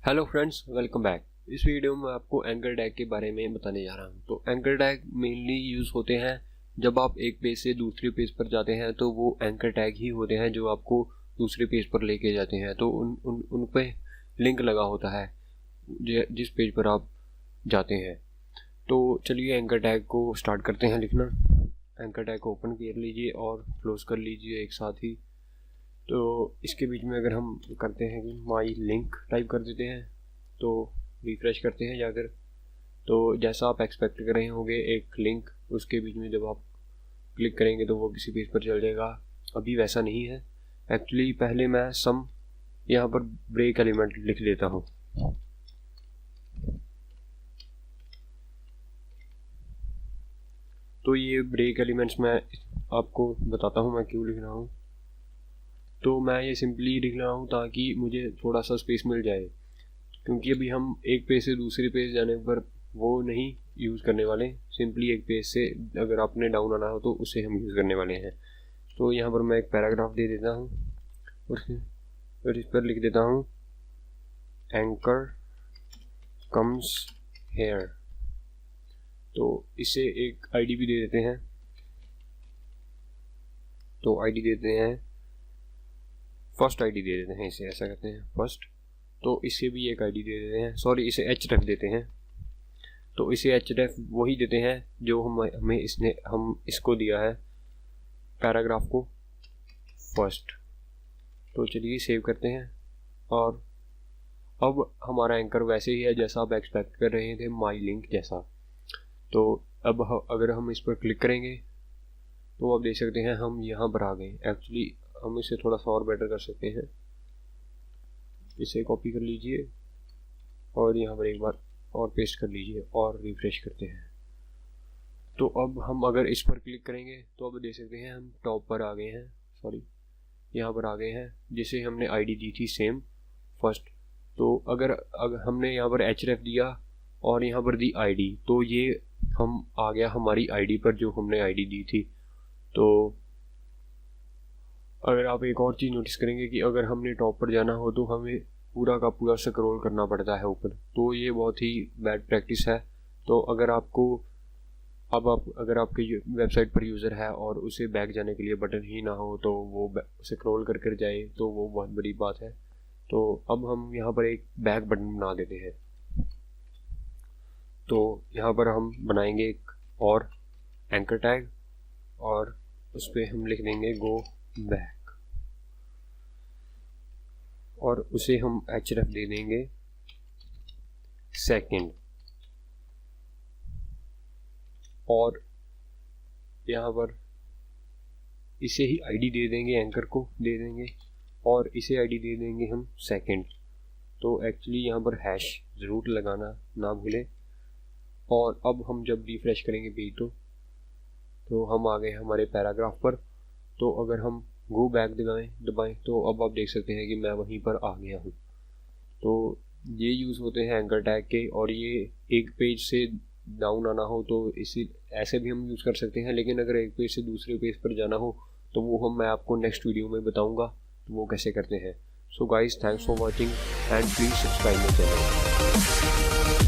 Hello friends, welcome back. इस video में आपको एंकर टैग के बारे में बताने जा रहा हूँ। तो एंकर टैग मेनली यूज़ होते हैं जब आप एक पेज से दूसरे पेज पर जाते हैं, तो वो एंकर टैग ही होते हैं जो आपको दूसरे पेज पर लेके जाते हैं। तो उन पे लिंक लगा होता है जिस पेज पर आप जाते हैं। तो चलिए एंकर टैग को स्टार्ट करते हैं लिखना। एंकर टैग को ओपन कर लीजिए और क्लोज कर लीजिए एक साथ ही। तो इसके बीच में अगर हम करते हैं कि माई लिंक टाइप कर देते हैं, तो रिफ्रेश करते हैं जाकर, तो जैसा आप एक्सपेक्ट कर रहे होंगे एक लिंक उसके बीच में जब आप क्लिक करेंगे तो वो किसी पेज पर चल जाएगा। अभी वैसा नहीं है एक्चुअली। पहले मैं सम यहाँ पर ब्रेक एलिमेंट लिख देता हूँ। तो ये ब्रेक एलिमेंट्स मैं आपको बताता हूँ मैं क्यों लिख रहा हूँ। तो मैं ये सिंपली लिख रहा हूँ ताकि मुझे थोड़ा सा स्पेस मिल जाए, क्योंकि अभी हम एक पेज से दूसरे पेज जाने पर वो नहीं यूज़ करने वाले। सिंपली एक पेज से अगर आपने डाउन आना हो तो उसे हम यूज़ करने वाले हैं। तो यहाँ पर मैं एक पैराग्राफ दे देता हूँ और इस पर लिख देता हूँ एंकर कम्स हेयर। तो इसे एक आईडी भी दे देते हैं। तो आईडी देते हैं, फर्स्ट आईडी दे देते हैं, इसे ऐसा करते हैं फर्स्ट। तो इसे भी एक आईडी दे देते हैं, सॉरी इसे एच रख देते हैं। तो इसे एच रेफ वही देते हैं जो हम इसको दिया है पैराग्राफ को फर्स्ट। तो चलिए सेव करते हैं और अब हमारा एंकर वैसे ही है जैसा आप एक्सपेक्ट कर रहे थे, माई लिंक जैसा। तो अब अगर हम इस पर क्लिक करेंगे तो आप देख सकते हैं हम यहाँ पर आ गए। एक्चुअली हम इसे थोड़ा सा और बेटर कर सकते हैं। इसे कॉपी कर लीजिए और यहाँ पर एक बार और पेस्ट कर लीजिए और रिफ्रेश करते हैं। तो अब हम अगर इस पर क्लिक करेंगे तो अब देख सकते हैं हम टॉप पर आ गए हैं, सॉरी यहाँ पर आ गए हैं, जिसे हमने आईडी दी थी सेम फर्स्ट। तो अगर हमने यहाँ पर एचरेफ दिया और यहाँ पर दी आईडी, तो ये हम आ गया हमारी आईडी पर जो हमने आईडी दी थी। तो अगर आप एक और चीज़ नोटिस करेंगे कि अगर हमने टॉप पर जाना हो तो हमें पूरा का पूरा स्क्रॉल करना पड़ता है ऊपर। तो ये बहुत ही बैड प्रैक्टिस है। तो अगर आपको अगर आपके वेबसाइट पर यूज़र है और उसे बैक जाने के लिए बटन ही ना हो तो वो स्क्रॉल कर जाए, तो वो बहुत बड़ी बात है। तो अब हम यहाँ पर एक बैक बटन बना देते हैं। तो यहाँ पर हम बनाएंगे एक और एंकर टैग और उस पर हम लिख देंगे गो बैक और उसे हम href दे देंगे सेकंड। और यहाँ पर इसे ही आईडी दे देंगे, एंकर को दे देंगे और इसे आईडी दे देंगे हम सेकंड। तो एक्चुअली यहाँ पर हैश ज़रूर लगाना ना भूलें। और अब हम जब रिफ्रेश करेंगे पेज तो हम आ गए हमारे पैराग्राफ पर। तो अगर हम गो बैक दबाएं तो अब आप देख सकते हैं कि मैं वहीं पर आ गया हूँ। तो ये यूज़ होते हैं एंकर टैग के। और ये एक पेज से डाउन आना हो तो इसी ऐसे भी हम यूज़ कर सकते हैं, लेकिन अगर एक पेज से दूसरे पेज पर जाना हो तो मैं आपको नेक्स्ट वीडियो में बताऊँगा तो वो कैसे करते हैं। So guys, thanks for watching and please subscribe my channel.